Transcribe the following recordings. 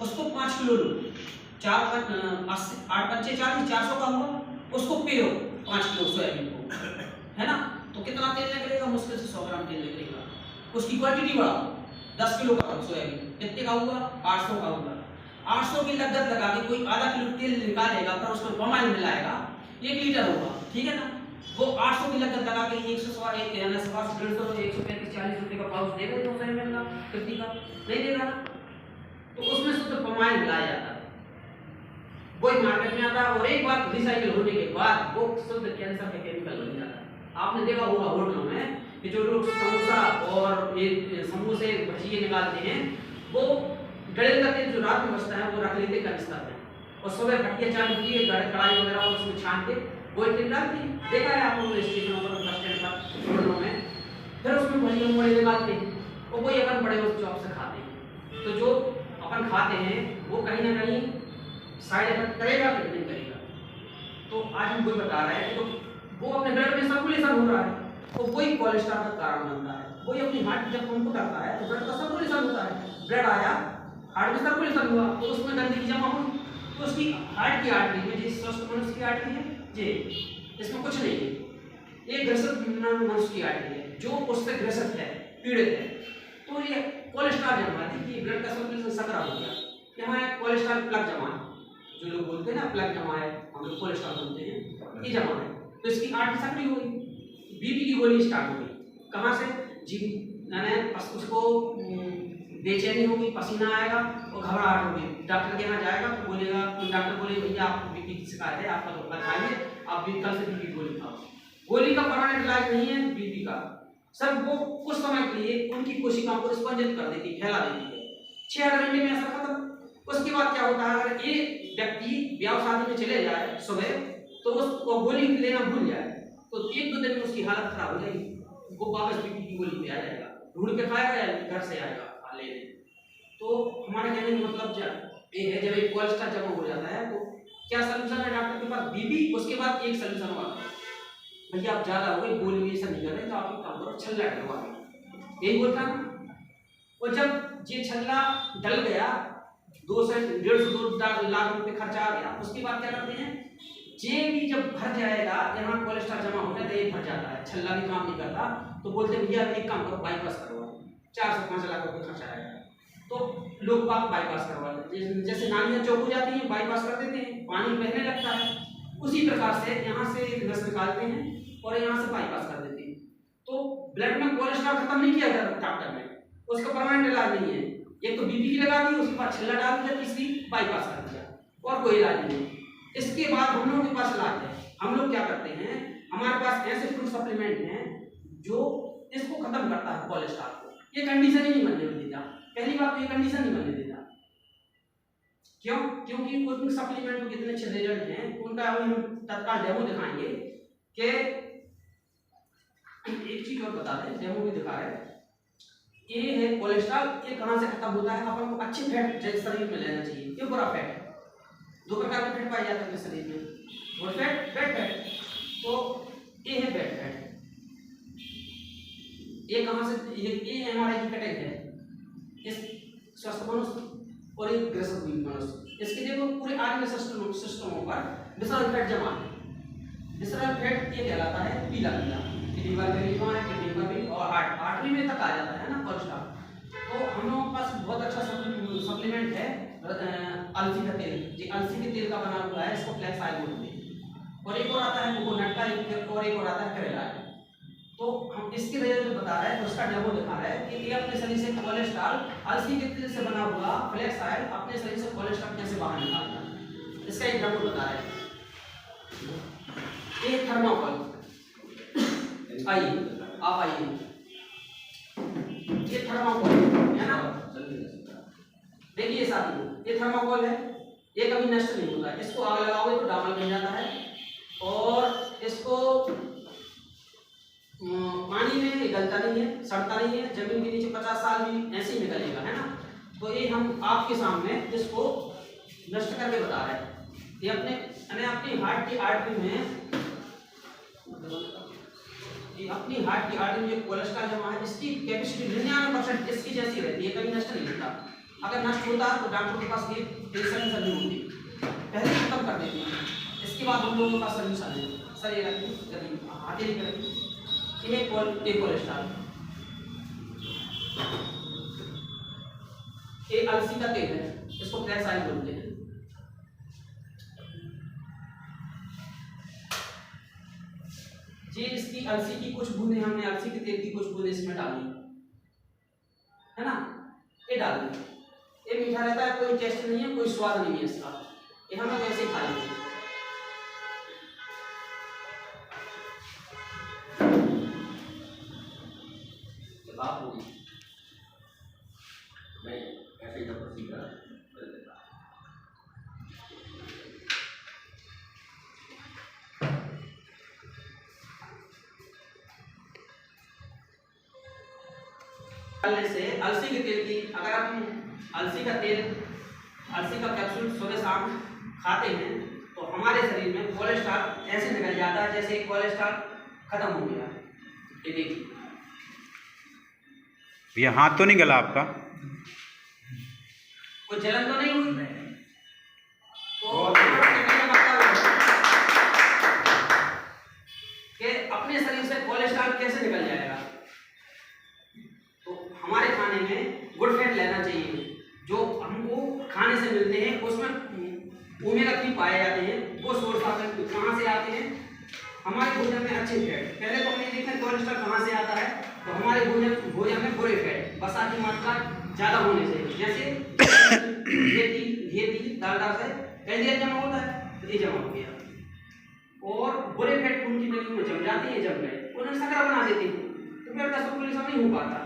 उसको 5 किलो लो, 8 पंचे 40, 400 का हुआ, उसको पियो 5 किलो सोयाबीन को, है ना। तो कितना तेल निकलेगा? मुश्किल से 100 ग्राम तेल निकलेगा। उसकी क्वांटिटी बढ़ाओ, 10 किलो का सोयाबीन कितने का हुआ? 800 का हुआ। 800 की लागत लगा के कोई आधा किलो तेल निकालेगा, पर उसमें पाम ऑयल मिलाएगा, 1 लीटर होगा, ठीक है ना। वो 800 की लागत लगा के 100 150 135 40 रुपए का पाउच देगा तो सोयाबीन का, कितनी का? नहीं देगा ना। तो उसमें शुद्ध पाम ऑयल मिलाया जाता है, वही मार्केट में आता है, और एक बार रिसाइकिल होने के बाद वो शुद्ध कैंसर का केमिकल बन जाता है। आपने देखा होगा होटलों में कि जो लोग समोसा और ये समोसे भजिए निकालते हैं, वो गड़े का तेल जो रात में बचता है वो रख लेते कनिस्तर में, और सुबह भट्टियां चालू की कढ़ाई वगैरह उसमें छान के वो तेल डालते हैं। देखा है आप लोगों ने स्टेशनों पर, बस स्टैंड पर, होटलों में, फिर उसमें भजिए मोड़े निकालते हैं और वही अपन बड़े उस चौक से खाते हैं। तो जो अपन खाते हैं वो कहीं ना कहीं साइड इफेक्ट करेगा कि नहीं करेगा। तो आज हम कोई बता रहे हैं, तो वो अपने ब्लड में सर्कुलेशन हो रहा है, तो वही कोलेस्ट्रॉल का कारण बनता है। वही अपनी हार्ट जब पंप करता है तो ब्लड का सर्कुलेशन होता है, ब्लड आया, हार्ट में सर्कुलेशन हुआ, तो उसमें गंदगी जमा हुई, तो उसकी हार्ट की आर्टरी में, जिस स्वस्थ मनुष्य की आर्टरी है जी, इसमें कुछ नहीं है, ये ग्रसित मनुष्य की आर्टरी है जो उससे ग्रसित है, पीड़ित है। तो ये कोलेस्ट्रॉल जमा है कि ब्लड का सर्कुलेशन सकरा हो गया, यहाँ कोलेस्ट्रॉल प्लग जमा है, जो लोग बोलते हैं ना प्लग जमा है, हम लोग कोलेस्ट्रॉल बोलते हैं, ये जमा है, तो इसकी आर्टरी सक्रिय हो गई, बीपी की गोली स्टार्ट हो गई। कहाँ से? जी, यानी उसको बेचैनी होगी, पसीना आएगा और घबराहट होगी, डॉक्टर के यहाँ जाएगा तो बोलेगा, डॉक्टर बोले भैया आपको बीपी की शिकायत है, आपका तो बताइए, आप भी कल से बीपी गोली खाओ। गोली का परमानेंट इलाज नहीं है बीपी का, सब वो कुछ समय के लिए उनकी कोशिकाओं को स्पंजित कर देती है, फैला देती है, 6-8 घंटे में असर खत्म। उसके बाद क्या होता है, अगर ये व्यक्ति ब्याह शादी में चले जाए सुबह, तो उसको गोली लेना भूल जाए, तो 1-2 दिन में उसकी हालत खराब हो जाएगी, वो वापस बीपी की गोली पे आ जाएगा, ढूंढ के खाएगा या घर से आएगा लेने। तो हमारे कहने का मतलब ये है, जब एक कोलेस्ट्रॉल जमा हो जाता है तो क्या सलूशन है डॉक्टर के पास? बीपी, उसके बाद एक सलूशन हुआ, भैया आप ज्यादा हो गए, गोली भी ऐसा नहीं कर रहे, तो आप एक काम करो, छल्ला डलवा लो, यही बोलता ना। और जब ये छल्ला डल गया, 2 से 1.5 लाख रुपए खर्चा आ गया, उसके बाद क्या करते हैं, जे भी जब भर जाएगा, यहाँ कोलेस्ट्रॉल जमा हो जाता है, ये भर जाता है, छल्ला भी काम नहीं करता, तो बोलते हैं भैया एक काम करो, बाईपास करवा, 4 से 5 लाख रुपए खर्चा आएगा, तो लोग बात बाईपास करवा लेते हैं। जैसे नालियां चौक हो जाती हैं, बाईपास कर देते हैं, पानी बहने लगता है, उसी प्रकार से यहाँ से एक नस निकालते हैं और यहाँ से बाईपास कर देते हैं। तो ब्लड में कोलेस्ट्रॉल खत्म नहीं किया जाता डॉक्टर ने, उसका परमानेंट इलाज नहीं है, एक तो बीपी की लगा दी, उसके बाद छल्ला डाल दिया, तीसरी बाईपास कर दिया, और कोई इलाज नहीं है। इसके बाद हम लोगों के पास इलाज है, हम लोग क्या करते हैं, हमारे पास ऐसे फूड सप्लीमेंट हैं जो इसको खत्म करता है कोलेस्ट्रॉल को। ये कंडीशन ही नहीं बनने देता, पहली बात तो ये कंडीशन नहीं बनने देता, क्यों? क्योंकि उन सप्लीमेंट में कितने अच्छे रिजल्ट हैं, उनका हम तत्काल डेमो दिखाएंगे कि एक चीज और बता दें, डेमो भी दिखा रहे हैं, ये है कोलेस्ट्रॉल, ये कहां से खत्म होता है, अपन को अच्छे फैट शरीर में लेना चाहिए। ये बुरा फैट है, 2 प्रकार के फैट पाए जाते हैं शरीर में, गुड फैट, बैड फैट। तो ये है बैड फैट, ये कहां से, ये हमारे की कटिंग है, इस स्वस्थ मनुष्य और एक ग्रसित मनुष्य, इसके देखो पूरे आर्गन सिस्टमों पर विसरल फैट जमा है। विसरल फैट ये कहलाता है पीला पीला, लीवर में भी जमा है, किडनी में भी, और आर्टरी में तक आ जाता है ना कोलेस्ट्रॉल। तो हम लोगों के पास बहुत अच्छा सप्लीमेंट है, अलसी का तेल, जी अलसी के तेल का बना हुआ है, इसको फ्लैक्स ऑयल बोलते हैं, और एक और आता है कोकोनट का, और एक और आता है करेला। तो हम इसके रिजल्ट बता रहे हैं, तो उसका डेमो दिखा रहे हैं कि ये अपने शरीर से कोलेस्ट्रॉल, अलसी के तेल से बना हुआ फ्लैक्स ऑयल अपने शरीर से कोलेस्ट्रॉल कैसे बाहर निकालता है, इसका एक डेमो बता रहे हैं। ये थर्माकोल, आइए आप आइए, ये थर्माकोल है ना, देखिए साथियों, ये थर्माकोल है, ये कभी नष्ट नहीं होता है, इसको आग लगाओगे तो डामर बन जाता है, और इसको पानी में गलता नहीं है, सड़ता नहीं है, जमीन के नीचे 50 साल भी ऐसे ही निकलेगा, है ना। तो ये हम आपके सामने इसको नष्ट करके बता रहे हैं। ये अपनी हार्ट की आर्टरी में, ये अपनी हार्ट की आर्टरी में कोलेस्ट्रॉल जमा है, इसकी कैपेसिटी 99% इसकी जैसी रहती है, कभी नष्ट नहीं होता। अगर नष्ट होता है तो डॉक्टर के पास ये सॉल्यूशन नहीं होती, पहले खत्म कर देते हैं। इसके बाद हम लोगों का सॉल्यूशन है। सर ये रखिए, आते ही करें। ये कोलेस्ट्रॉल, ये अलसी का तेल है, इसको फ्लैक्स ऑयल बोलते हैं। जी इसकी अलसी की कुछ बूंदे हमने अलसी के तेल की कुछ बूंदे इसमें डाली है ना, ये डाल दें। ये मीठा रहता है, कोई टेस्ट नहीं है, कोई स्वाद नहीं है इसका, ये हम लोग ऐसे ही खा लेंगे। मैं ऐसे ही सीखा कर देता। डालने से अलसी के तेल की, अगर हम अलसी का कैप्सूल सुबह शाम खाते हैं तो हमारे शरीर में कोलेस्ट्रॉल ऐसे निकल जाता है जैसे कोलेस्ट्रॉल खत्म हो गया। ये देखिए भैया, हाथ तो नहीं गला आपका? कोई जलन तो नहीं हुई? तो कि अपने शरीर से कोलेस्ट्रॉल कैसे निकल जाएगा? तो हमारे खाने में गुड फैट लेना चाहिए, जो हमको खाने से मिलते हैं उसमें ओमेगा 3 पाए जाते हैं। वो सोर्स आते हैं कहाँ से आते हैं? हमारे भोजन में अच्छे फैट। पहले तो हमने देखा कोलेस्ट्रॉल कहाँ से आता है, तो हमारे भोजन में बुरे फैट, वसा की मात्रा ज़्यादा होने से, जैसे घी डालडा से एलडीएल जमा होता है, तो ये जमा हो गया और बुरे फैट खून की नलियों में जम जाते हैं, जम गए उन्हें सकरा बना देते हैं, तो फिर रसोलिज्म नहीं हो पाता।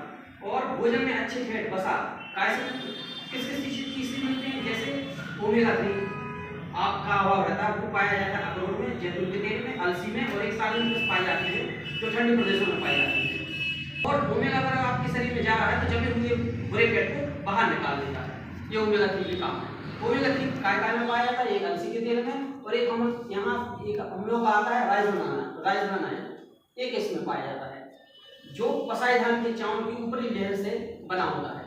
और भोजन में अच्छे फैट वसा कैसे किस चीज़ से मिलते हैं? जैसे ओमेगा 3 आपका अभाव रहता है, वो पाया जाता है अखरोट में, जैतून के तेल में, अलसी में, और एक साल में पाए जाते हैं जो ठंडे प्रदेशों में पाए जाते हैं। और ओमेगा अगर आपके शरीर में जा रहा है तो जमे हुए बुरे फैट को बाहर निकाल देता है, ये ओमेगा 3 का काम है। ओमेगा 3 काय में पाया जाता है? एक अलसी के तेल में, और एक हम यहाँ एक हम लोग का आता है राइस है, एक इसमें पाया जाता है, जो पसाई धान के चावल की ऊपरी लेयर से बना होता है।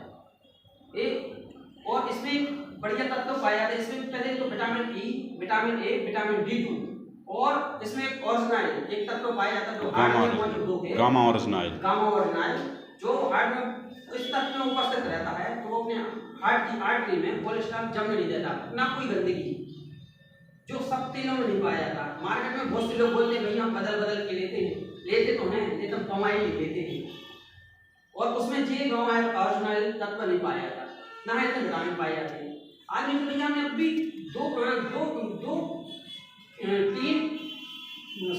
और इसमें बढ़िया तत्व पाए जाते हैं। इसमें पहले तो vitamin E, vitamin A, vitamin D2, और इसमें ऑर्गेनाइल एक तत्व पाया जाता है जो हार्ट में मौजूद होते हैं, गामा ऑर्गेनाइल, जो हार्ट में इस तत्व में उपस्थित रहता है, तो वो अपने हार्ट की आर्टरी में कोलेस्ट्रॉल जमने नहीं देता, ना कोई गंदगी, जो सब तेलों में नहीं पाया जाता। मार्केट में बहुत से लोग बोलते हैं भैया हम बदल के लेते तो हैं, लेकिन हम कमाई लेते हैं, और उसमें जे गामा ऑर्गेनाइल तत्व नहीं पाया जाता, ना इतने विटामिन पाए जाते हैं। आदमी को भैया हमने अभी 3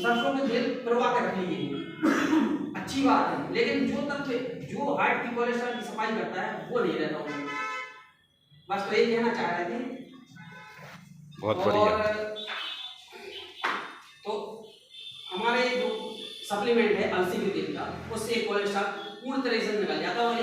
सरसों के तेल प्रवाह कर रख लिए अच्छी बात है, लेकिन जो तत्व जो हार्ट की कोलेस्ट्रॉल की सफाई करता है वो नहीं रहता उनमें। बस तो यही कहना चाह रहे थे। बहुत बढ़िया। तो हमारे जो सप्लीमेंट है अलसी के तेल का, उससे कोलेस्ट्रॉल पूर्ण तरह से निकल जाता है। और